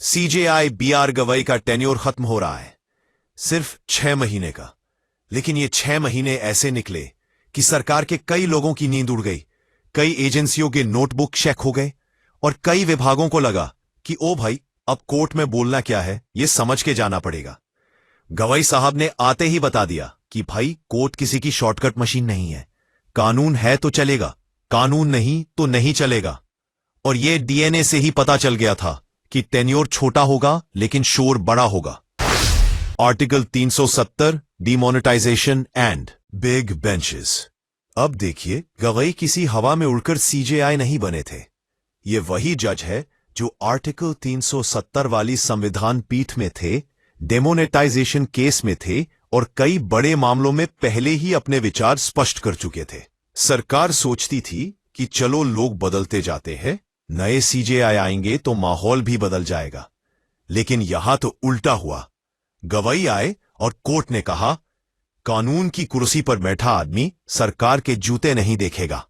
CJI BR Gavai का tenure खत्म हो रहा है, सिर्फ 6 महीने का। लेकिन ये 6 महीने ऐसे निकले कि सरकार के कई लोगों की नींद उड़ गई, कई एजेंसियों के नोटबुक चेक हो गए और कई विभागों को लगा कि ओ भाई, अब कोर्ट में बोलना क्या है ये समझ के जाना पड़ेगा। गवई साहब ने आते ही बता दिया कि भाई, कोर्ट किसी की शॉर्टकट मशीन नहीं है, कानून है तो चलेगा, कानून नहीं तो नहीं चलेगा। और यह डीएनए से ही पता चल गया था कि टेन्योर छोटा होगा लेकिन शोर बड़ा होगा। Article 370 demonetisation and big benches. अब देखिए, गवई किसी हवा में उड़कर सीजेआई नहीं बने थे। ये वही जज है जो आर्टिकल 370 वाली संविधान पीठ में थे, डेमोनेटाइजेशन केस में थे और कई बड़े मामलों में पहले ही अपने विचार स्पष्ट कर चुके थे। सरकार सोचती थी कि चलो लोग बदलते जाते हैं, नए सीजेआई आएंगे तो माहौल भी बदल जाएगा। लेकिन यहां तो उल्टा हुआ। गवई आए और कोर्ट ने कहा, कानून की कुर्सी पर बैठा आदमी सरकार के जूते नहीं देखेगा,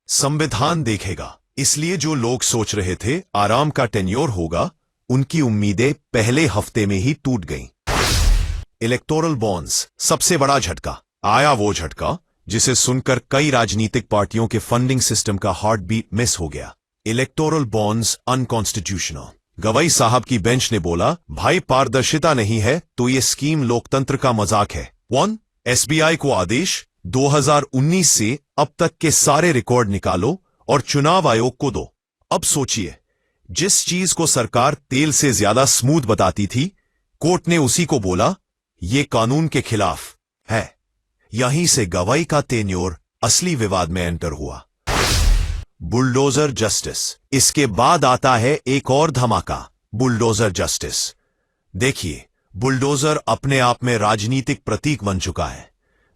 संविधान देखेगा। इसलिए जो लोग सोच रहे थे आराम का टेन्योर होगा, उनकी उम्मीदें पहले हफ्ते में ही टूट गईं। इलेक्टोरल बॉन्ड्स, सबसे बड़ा झटका आया। वो झटका जिसे सुनकर कई राजनीतिक पार्टियों के फंडिंग सिस्टम का हार्ट बीट मिस हो गया। Electoral bonds unconstitutional. गवई साहब की बेंच ने बोला, भाई, पारदर्शिता नहीं है तो ये स्कीम लोकतंत्र का मजाक है। 1. एसबीआई को आदेश, 2019 से अब तक के सारे रिकॉर्ड निकालो और चुनाव आयोग को दो। अब सोचिए, जिस चीज को सरकार तेल से ज्यादा स्मूथ बताती थी, कोर्ट ने उसी को बोला ये कानून के खिलाफ है। यहीं से गवई का टेन्योर असली विवाद में एंटर हुआ। Bulldozer justice. इसके बाद आता है एक और धमाका, बुलडोजर जस्टिस। देखिए, बुलडोजर अपने आप में राजनीतिक प्रतीक बन चुका है,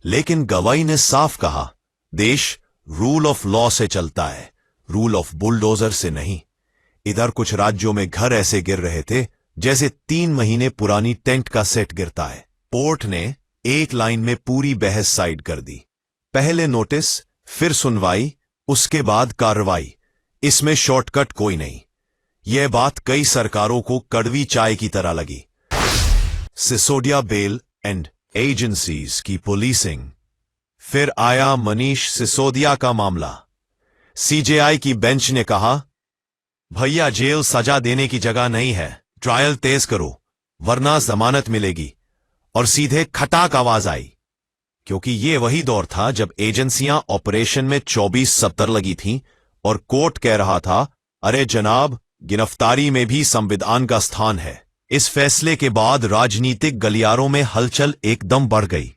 लेकिन गवई ने साफ कहा, देश रूल ऑफ लॉ से चलता है, रूल ऑफ बुलडोजर से नहीं। इधर कुछ राज्यों में घर ऐसे गिर रहे थे जैसे 3 महीने पुरानी टेंट का सेट गिरता है। कोर्ट ने एक लाइन में पूरी बहस साइड कर दी। पहले नोटिस, फिर सुनवाई, उसके बाद कार्रवाई। इसमें शॉर्टकट कोई नहीं। यह बात कई सरकारों को कड़वी चाय की तरह लगी। सिसोडिया बेल एंड एजेंसीज की पुलिसिंग। फिर आया मनीष सिसोदिया का मामला। सीजेआई की बेंच ने कहा, भैया, जेल सजा देने की जगह नहीं है, ट्रायल तेज करो वरना जमानत मिलेगी। और सीधे खटाक आवाज आई, क्योंकि ये वही दौर था जब एजेंसियां ऑपरेशन में 24/70 लगी थीं और कोर्ट कह रहा था, अरे जनाब, गिरफ्तारी में भी संविधान का स्थान है। इस फैसले के बाद राजनीतिक गलियारों में हलचल एकदम बढ़ गई।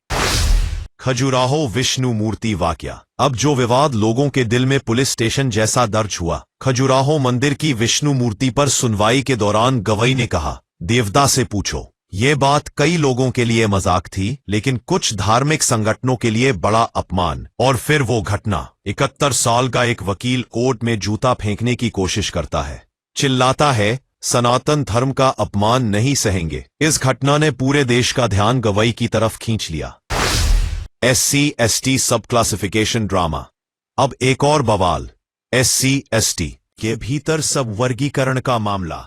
खजुराहो विष्णु मूर्ति वाकया। अब जो विवाद लोगों के दिल में पुलिस स्टेशन जैसा दर्ज हुआ। खजुराहो मंदिर की विष्णु मूर्ति पर सुनवाई के दौरान गवई ने कहा, देवता से पूछो। ये बात कई लोगों के लिए मजाक थी, लेकिन कुछ धार्मिक संगठनों के लिए बड़ा अपमान। और फिर वो घटना, 71 साल का एक वकील कोर्ट में जूता फेंकने की कोशिश करता है, चिल्लाता है, सनातन धर्म का अपमान नहीं सहेंगे। इस घटना ने पूरे देश का ध्यान गवई की तरफ खींच लिया। SCST सब क्लासिफिकेशन ड्रामा। अब एक और बवाल, SCST के भीतर सब वर्गीकरण का मामला।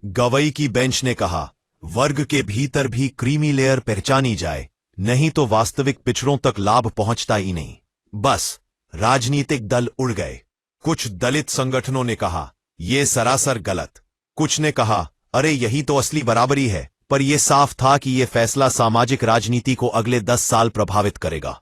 गवई की बेंच ने कहा, वर्ग के भीतर भी क्रीमी लेयर पहचानी जाए, नहीं तो वास्तविक पिछड़ों तक लाभ पहुंचता ही नहीं। बस राजनीतिक दल उड़ गए। कुछ दलित संगठनों ने कहा, यह सरासर गलत। कुछ ने कहा, अरे यही तो असली बराबरी है। पर यह साफ था कि यह फैसला सामाजिक राजनीति को अगले 10 साल प्रभावित करेगा।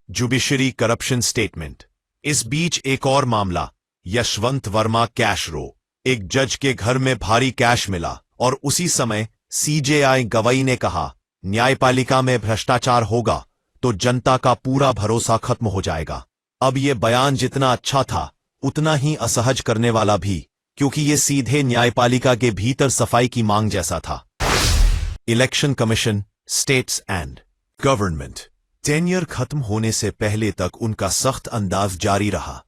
Judiciary corruption statement. इस बीच एक और मामला, यशवंत वर्मा कैश रो। एक जज के घर में भारी कैश मिला और उसी समय सीजेआई गवई ने कहा, न्यायपालिका में भ्रष्टाचार होगा तो जनता का पूरा भरोसा खत्म हो जाएगा। अब यह बयान जितना अच्छा था उतना ही असहज करने वाला भी, क्योंकि यह सीधे न्यायपालिका के भीतर सफाई की मांग जैसा था। Election commission, states and government. Tenure खत्म होने से पहले तक उनका सख्त अंदाज जारी रहा।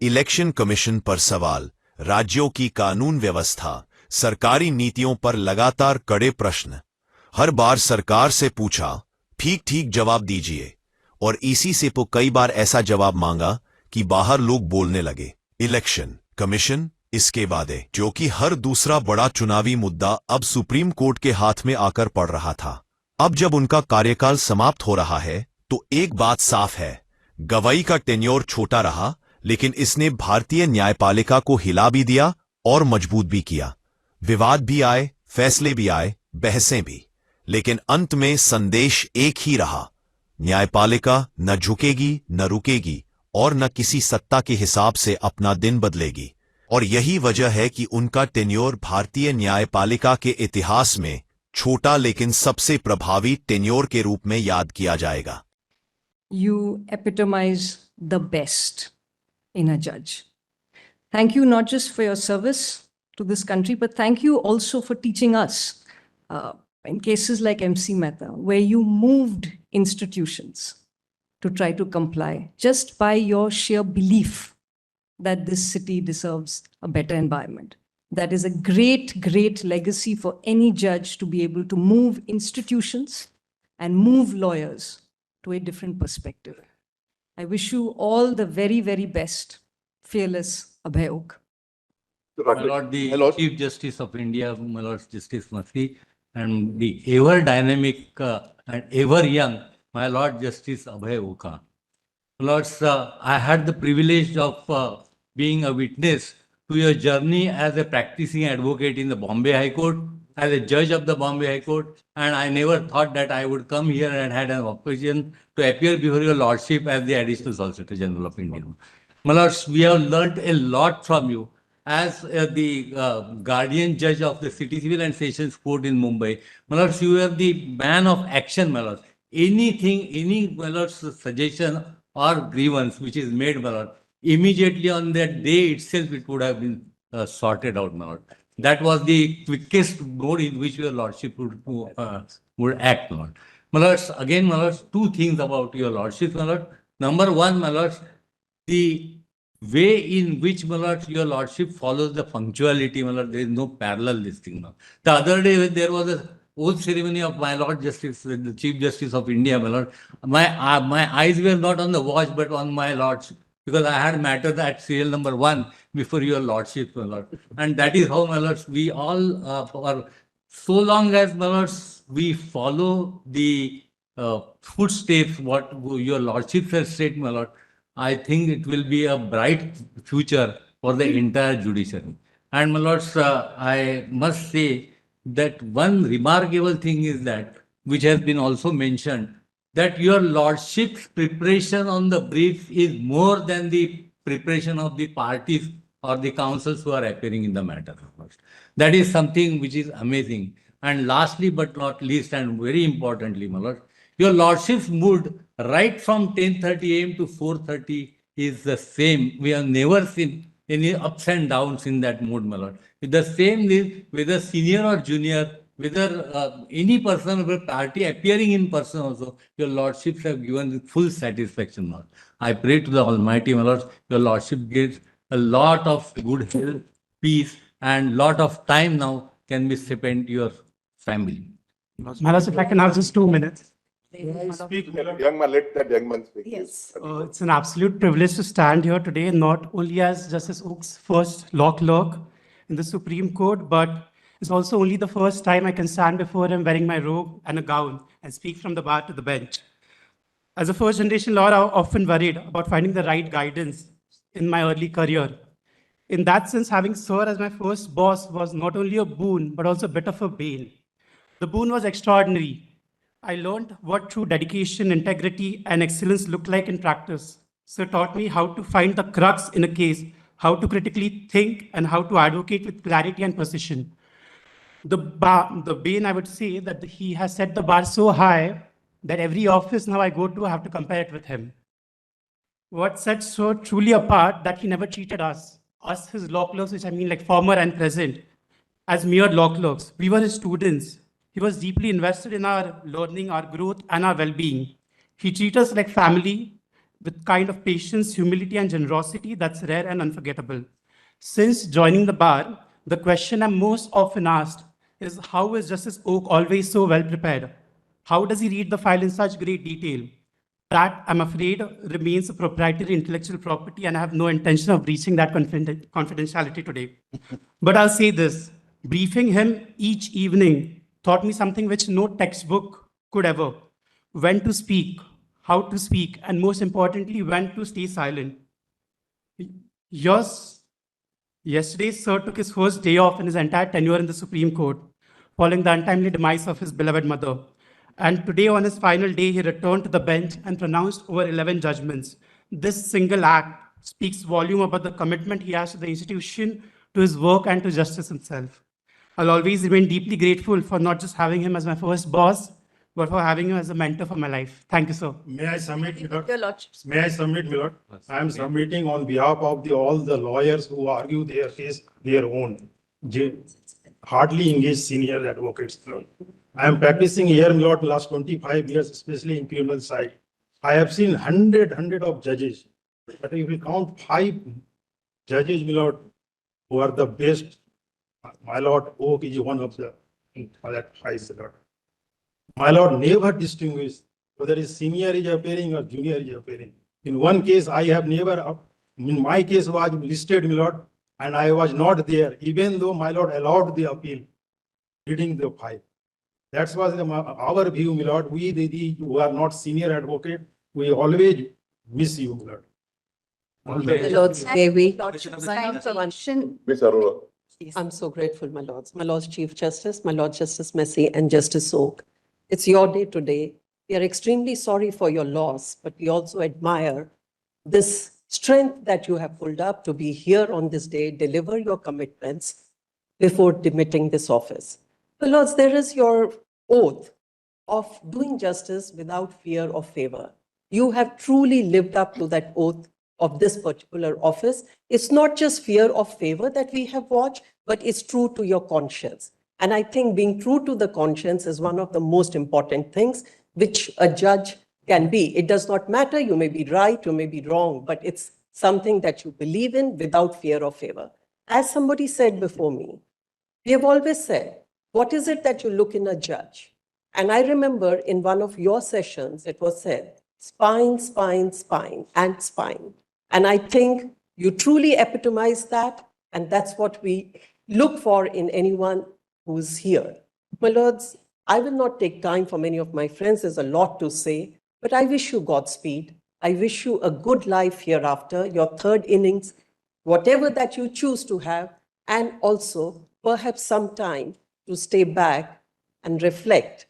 इलेक्शन कमीशन पर सवाल, राज्यों की कानून व्यवस्था, सरकारी नीतियों पर लगातार कड़े प्रश्न। हर बार सरकार से पूछा, ठीक ठीक जवाब दीजिए, और इसी से कई बार ऐसा जवाब मांगा कि बाहर लोग बोलने लगे। इलेक्शन कमीशन इसके वादे, जो कि हर दूसरा बड़ा चुनावी मुद्दा अब सुप्रीम कोर्ट के हाथ में आकर पड़ रहा था। अब जब उनका कार्यकाल समाप्त हो रहा है तो एक बात साफ है, गवई का टेन्योर छोटा रहा, लेकिन इसने भारतीय न्यायपालिका को हिला भी दिया और मजबूत भी किया। विवाद भी आए, फैसले भी आए, बहसें भी, लेकिन अंत में संदेश एक ही रहा, न्यायपालिका न झुकेगी, न रुकेगी और न किसी सत्ता के हिसाब से अपना दिन बदलेगी। और यही वजह है कि उनका टेन्योर भारतीय न्यायपालिका के इतिहास में छोटा लेकिन सबसे प्रभावी टेन्योर के रूप में याद किया जाएगा। You epitomize the best in a judge. Thank you not just for your service to this country, but thank you also for teaching us in cases like MC Mehta, where you moved institutions to try to comply just by your sheer belief that this city deserves a better environment. That is a great, great legacy for any judge to be able to move institutions and move lawyers to a different perspective. I wish you all the very, very best, fearless Abhay Ok. My Lord, the Chief Justice of India, my Lord Justice Mathi, and the ever dynamic and ever young, my Lord Justice Abhay Oka. Lords, I had the privilege of being a witness to your journey as a practicing advocate in the Bombay High Court, as a judge of the Bombay High Court, and I never thought that I would come here and had an occasion to appear before your Lordship as the Additional Solicitor General of India. My Lords, we have learnt a lot from you. As the guardian judge of the City Civil and Sessions Court in Mumbai, my Lords, you are the man of action, my Lords. Anything, any my Lord's suggestion or grievance which is made, my Lord, immediately on that day itself it would have been sorted out, my Lord. That was the quickest mode in which your Lordship would act, my Lord. My Lords, again, my Lords, two things about your Lordship, my Lord. Number one, my Lords, the way in which, my Lord, your Lordship follows the punctuality, my Lord, there is no parallel this thing, my Lord. The other day when there was a oath ceremony of my Lord Justice, the Chief Justice of India, my Lord, my eyes were not on the watch but on my Lordship, because I had matter at serial number 1 before your Lordship, my Lord. And that is how, my Lords, we all are, so long as, my Lords, we follow the footsteps, what your Lordship has said, my Lord, I think it will be a bright future for the entire judiciary. And, my Lords, I must say that one remarkable thing is that, which has been also mentioned, that your Lordship's preparation on the brief is more than the preparation of the parties or the councils who are appearing in the matter. That is something which is amazing. And lastly but not least, and very importantly, my Lord, your Lordship's mood right from 10:30 a.m. to 4:30 is the same. We have never seen any ups and downs in that mood, my Lord. The same is whether senior or junior, whether any person of a party appearing in person also, your Lordships have given full satisfaction, Lord. I pray to the Almighty, my Lord, your Lordship gives a lot of good health, peace, and lot of time now can be spent your family. My Lord, if I can have just 2 minutes. Young man, let that young man speak. Yes. It's an absolute privilege to stand here today, not only as Justice Oak's first law clerk in the Supreme Court, but it's also only the first time I can stand before him wearing my robe and a gown and speak from the bar to the bench. As a first generation lawyer, I often worried about finding the right guidance in my early career. In that sense, having Sir as my first boss was not only a boon, but also a bit of a bane. The boon was extraordinary. I learned what true dedication, integrity, and excellence look like in practice. Sir taught me how to find the crux in a case, how to critically think, and how to advocate with clarity and precision. The bane, I would say, that he has set the bar so high that every office now I go to, I have to compare it with him. What sets so truly apart that he never treated us, his law clerks, which I mean like former and present, as mere law clerks. We were his students. He was deeply invested in our learning, our growth, and our well-being. He treated us like family with kind of patience, humility, and generosity that's rare and unforgettable. Since joining the bar, the question I'm most often asked is, how is Justice Oak always so well prepared? How does he read the file in such great detail? That, I'm afraid, remains a proprietary intellectual property, and I have no intention of breaching that confidentiality today. But I'll say this, briefing him each evening taught me something which no textbook could ever: when to speak, how to speak, and most importantly, when to stay silent. Yours, yesterday, sir took his first day off in his entire tenure in the Supreme Court, following the untimely demise of his beloved mother. And today, on his final day, he returned to the bench and pronounced over 11 judgments. This single act speaks volume about the commitment he has to the institution, to his work, and to justice himself. I'll always remain deeply grateful for not just having him as my first boss, but for having him as a mentor for my life. Thank you, sir. May I submit, my lord? Your Lordship. May I submit, my lord? I am submitting on behalf of all the lawyers who argue their case their own, hardly engaged senior advocates, my lord. I am practicing here, my lord, last 25 years, especially in criminal side. I have seen hundred of judges, but if you count 5 judges, my lord, who are the best, my lord, Oak is one of the that 5, my lord. My lord never distinguished whether is senior is appearing or junior is appearing. In one case, I have never, in my case was listed, my lord, and I was not there, even though my lord allowed the appeal, reading the file. That was our view, my lord. We who are not senior advocate, we always miss you, my lord. The Lords, may we? Miss Arora. I'm so grateful, my Lords. My Lords Chief Justice, my Lord Justice Messi, and Justice Oak. It's your day today. We are extremely sorry for your loss, but we also admire this strength that you have pulled up to be here on this day, deliver your commitments before demitting this office. My Lords, there is your oath of doing justice without fear or favor. You have truly lived up to that oath of this particular office. It's not just fear or favor that we have watched, but it's true to your conscience. And I think being true to the conscience is one of the most important things which a judge can be. It does not matter, you may be right, you may be wrong, but it's something that you believe in without fear or favor. As somebody said before me, we have always said, what is it that you look in a judge? And I remember in one of your sessions, it was said, spine, spine, spine, and spine. And I think you truly epitomize that, and that's what we look for in anyone who's here. My Lords, I will not take time for many of my friends. There's a lot to say, but I wish you Godspeed. I wish you a good life hereafter, your third innings, whatever that you choose to have, and also perhaps some time to stay back and reflect.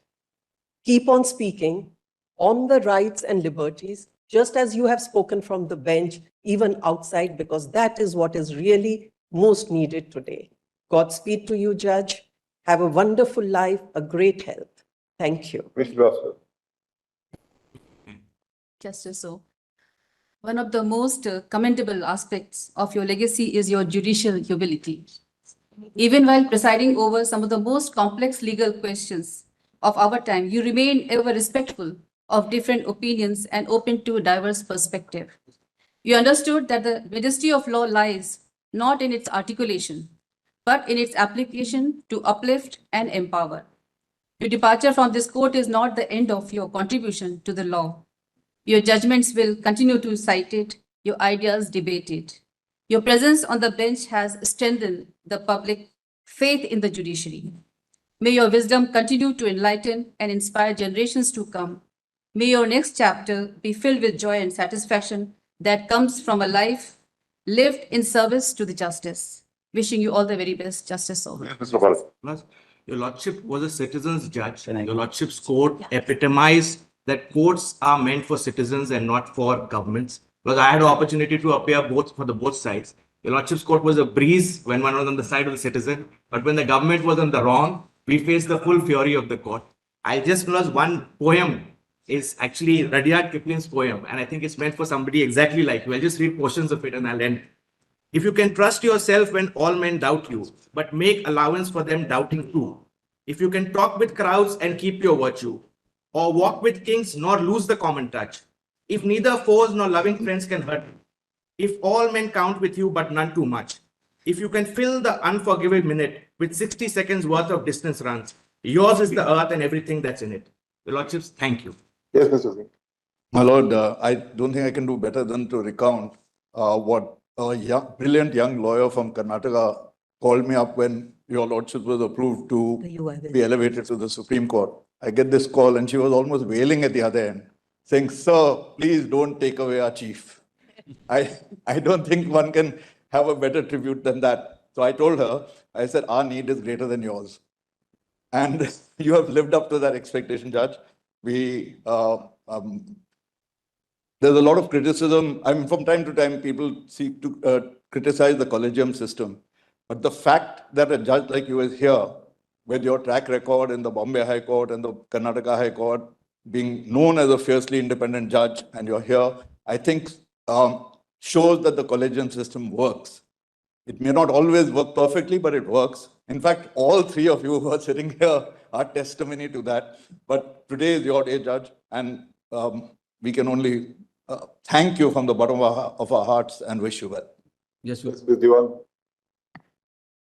Keep on speaking on the rights and liberties, just as you have spoken from the bench, even outside, because that is what is really most needed today. Godspeed to you, Judge. Have a wonderful life, a great health. Thank you. Mr. Rosser. Justice So. One of the most commendable aspects of your legacy is your judicial humility. Even while presiding over some of the most complex legal questions of our time, you remain ever respectful of different opinions and open to a diverse perspective. You understood that the majesty of law lies not in its articulation, but in its application to uplift and empower. Your departure from this court is not the end of your contribution to the law. Your judgments will continue to cite it, your ideas debated. Your presence on the bench has strengthened the public faith in the judiciary. May your wisdom continue to enlighten and inspire generations to come. May your next chapter be filled with joy and satisfaction that comes from a life lived in service to the justice. Wishing you all the very best, Justice So. Mr. Bharat. Your Lordship was a citizen's judge. Your Lordship's court epitomized that courts are meant for citizens and not for governments. Because I had an opportunity to appear for both sides. Your Lordship's court was a breeze when one was on the side of the citizen, but when the government was on the wrong, we faced the full fury of the court. I just realized one poem is actually Rudyard Kipling's poem, and I think it's meant for somebody exactly like you. I'll just read portions of it and I'll end. If you can trust yourself when all men doubt you, but make allowance for them doubting too. If you can talk with crowds and keep your virtue, or walk with kings nor lose the common touch. If neither foes nor loving friends can hurt you. If all men count with you but none too much. If you can fill the unforgiving minute with 60 seconds worth of distance runs, yours is the earth and everything that's in it. Your Lordships, thank you. Yes, Mr. Singh. My lord, I don't think I can do better than to recount what a brilliant young lawyer from Karnataka called me up when your lordship was approved to be elevated to the Supreme Court. I get this call and she was almost wailing at the other end, saying, "Sir, please don't take away our chief." I don't think one can have a better tribute than that. So I told her, I said, our need is greater than yours. And you have lived up to that expectation, Judge. There's a lot of criticism. I mean, from time to time, people seek to criticize the collegium system. But the fact that a judge like you is here, with your track record in the Bombay High Court and the Karnataka High Court, being known as a fiercely independent judge, and you're here, I think shows that the collegium system works. It may not always work perfectly, but it works. In fact, all three of you who are sitting here are testimony to that. But today is your day, Judge, and we can only thank you from the bottom of our hearts and wish you well. Yes,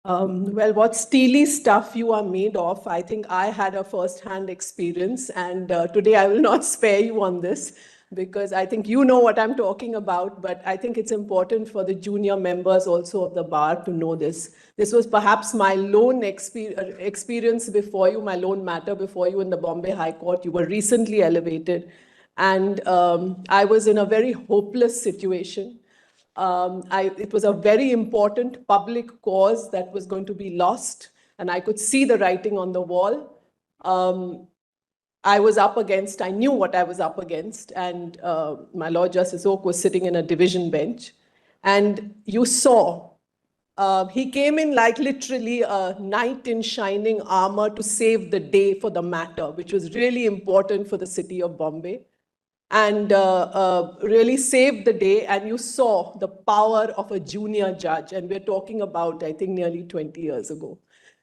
Well, what steely stuff you are made of, I think I had a first-hand experience, and today I will not spare you on this, because I think you know what I'm talking about, but I think it's important for the junior members also of the bar to know this. This was perhaps my lone experience before you, my lone matter before you in the Bombay High Court. You were recently elevated, and I was in a very hopeless situation. It was a very important public cause that was going to be lost, and I could see the writing on the wall. I was up against, I knew what I was up against, and my Lord Justice Oak was sitting in a division bench, and you saw, he came in like literally a knight in shining armor to save the day for the matter, which was really important for the city of Bombay, and really saved the day, and you saw the power of a junior judge, and we're talking about, I think, nearly 20 years ago.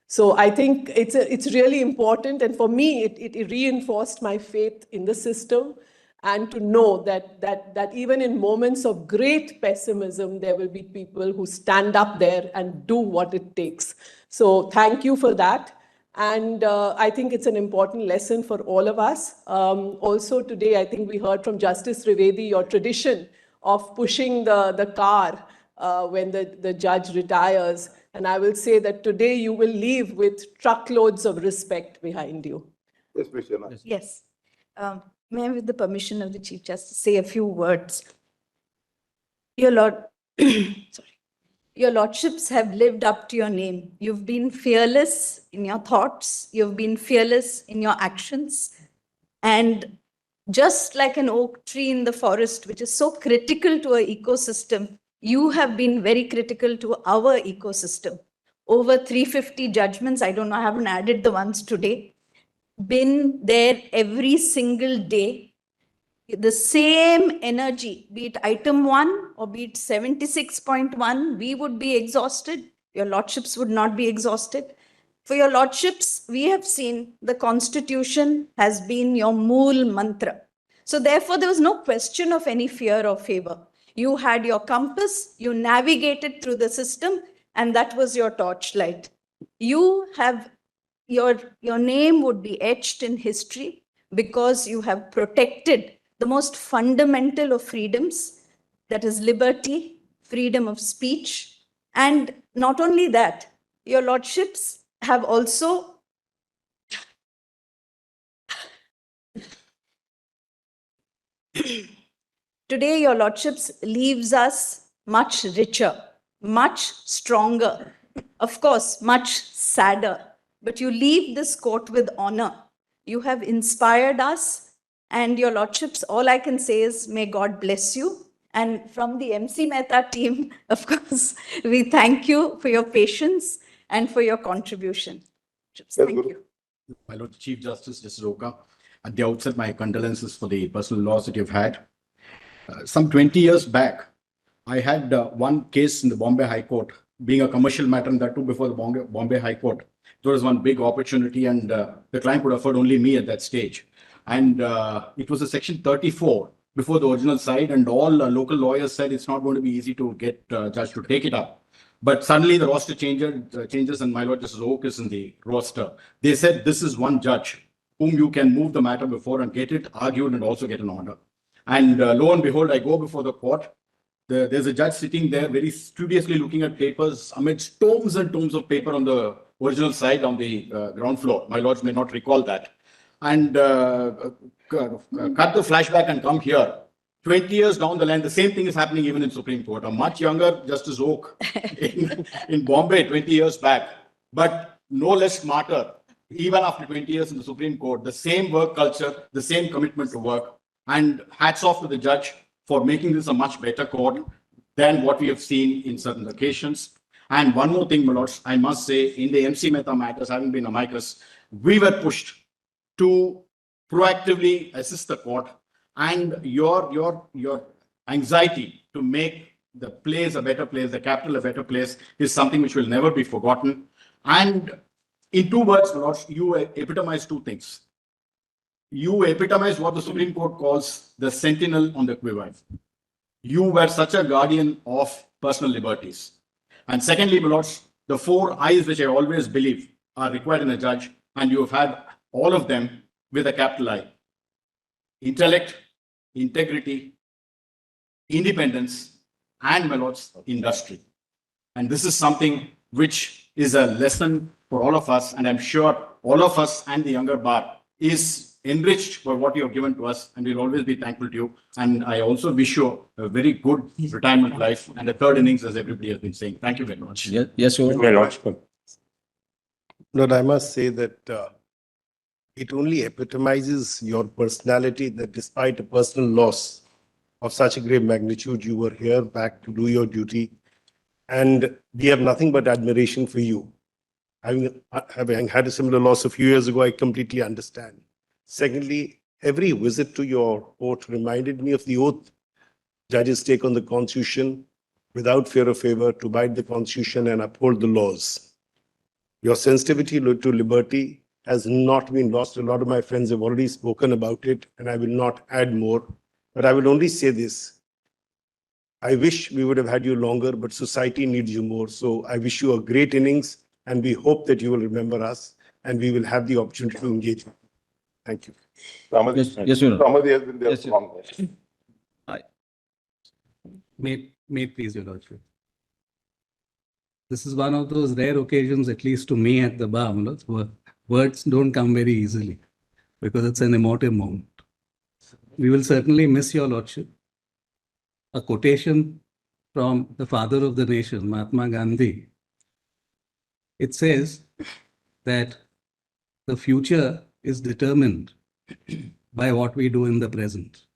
So I think it's really important, and for me, it reinforced my faith in the system, and to know that even in moments of great pessimism, there will be people who stand up there and do what it takes. So thank you for that. And I think it's an important lesson for all of us. Also today, I think we heard from Justice Trivedi, your tradition of pushing the car when the judge retires. And I will say that today you will leave with truckloads of respect behind you. Yes, Commissioner. Yes. May I, with the permission of the Chief Justice, say a few words? Your Lord, sorry. Your Lordships have lived up to your name. You've been fearless in your thoughts. You've been fearless in your actions. And just like an oak tree in the forest, which is so critical to our ecosystem, you have been very critical to our ecosystem. Over 350 judgments, I don't know, I haven't added the ones today, been there every single day. The same energy, be it item 1 or be it 76.1, we would be exhausted. Your Lordships would not be exhausted. For your Lordships, we have seen the Constitution has been your mool mantra. So therefore, there was no question of any fear or favor. You had your compass, you navigated through the system, and that was your torchlight. You have, your name would be etched in history because you have protected the most fundamental of freedoms, that is liberty, freedom of speech. And not only that, your Lordships have also today, your Lordships leaves us much richer, much stronger, of course, much sadder, but you leave this court with honor. You have inspired us, and your Lordships, all I can say is, may God bless you. And from the MC Mehta team, of course, we thank you for your patience and for your contribution. Thank you. My Lord Chief Justice, Justice Oka, at the outset, my condolences for the personal loss that you've had. Some 20 years back, I had one case in the Bombay High Court, being a commercial matter, and that too before the Bombay High Court. There was one big opportunity, and the client could afford only me at that stage. And it was a section 34 before the original side, and all local lawyers said it's not going to be easy to get judge to take it up. But suddenly the roster changes, and my Lord Justice Oak is in the roster. They said this is one judge whom you can move the matter before and get it argued and also get an order. And lo and behold, I go before the court. There's a judge sitting there very studiously looking at papers amidst tomes and tomes of paper on the original side on the ground floor. My lords may not recall that. And cut the flashback and come here. 20 years down the line, the same thing is happening even in Supreme Court. A much younger Justice Oak in Bombay 20 years back, but no less smarter. Even after 20 years in the Supreme Court, the same work culture, the same commitment to work. And hats off to the judge for making this a much better court than what we have seen in certain occasions. And one more thing, my lords, I must say, in the MC Mehta matters, having been amicus, we were pushed to proactively assist the court, and your anxiety to make the place a better place, the capital a better place, is something which will never be forgotten. And in 2 words, my lords, you epitomize 2 things. You epitomize what the Supreme Court calls the sentinel on the quiver. You were such a guardian of personal liberties. And secondly, my lords, the 4 I's which I always believe are required in a judge, and you have had all of them with a capital I. Intellect, integrity, independence, and, my lords, industry. And this is something which is a lesson for all of us, and I'm sure all of us and the younger bar is enriched by what you have given to us, and we'll always be thankful to you. And I also wish you a very good retirement life and a 3rd innings, as everybody has been saying. Thank you very much. Yes, Your My lordship. Lord, I must say that it only epitomizes your personality that despite a personal loss of such a great magnitude, you were here back to do your duty. And we have nothing but admiration for you. Having had a similar loss a few years ago, I completely understand. Secondly, every visit to your court reminded me of the oath judges take on the Constitution without fear or favor to abide the Constitution and uphold the laws. Your sensitivity to liberty has not been lost. A lot of my friends have already spoken about it, and I will not add more. But I will only say this. I wish we would have had you longer, but society needs you more. So I wish you a great innings, and we hope that you will remember us, and we will have the opportunity to engage. Thank you. Yes, Your Honor. Ramadi has been there Yes, for long. May it please your lordship. This is one of those rare occasions, at least to me at the bar, my lords, where words don't come very easily because it's an emotive moment. We will certainly miss your lordship. A quotation from the father of the nation, Mahatma Gandhi. It says that the future is determined by what we do in the present.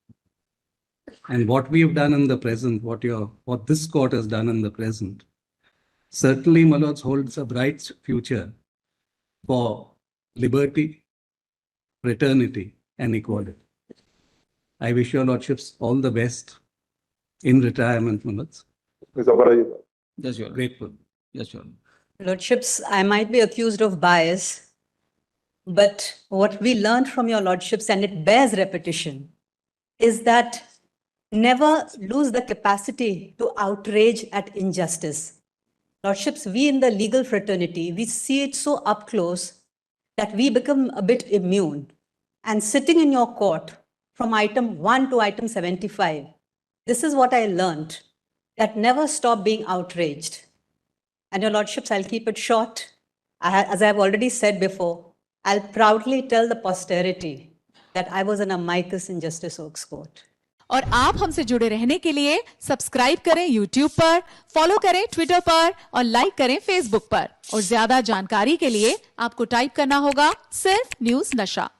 And what we've done in the present, what this court has done in the present, certainly, my lords, holds a bright future for liberty, fraternity, and equality. I wish your lordships all the best in retirement, my lords. Yes, Your Honor. Grateful. Yes, Your Honor. Lordships, I might be accused of bias, but what we learned from your lordships, and it bears repetition, is that never lose the capacity to outrage at injustice. Lordships, we in the legal fraternity, we see it so up close that we become a bit immune. And sitting in your court from item 1 to item 75, this is what I learned, that never stop being outraged. And your lordships, I'll keep it short. As I've already said before, I'll proudly tell the posterity that I was an amicus in Justice Oak's court. और आप हमसे जुड़े रहने के लिए subscribe करें YouTube पर, follow करें Twitter पर और लाइक करें Facebook पर। और ज्यादा जानकारी के लिए आपको टाइप करना होगा सिर्फ न्यूज़ नशा।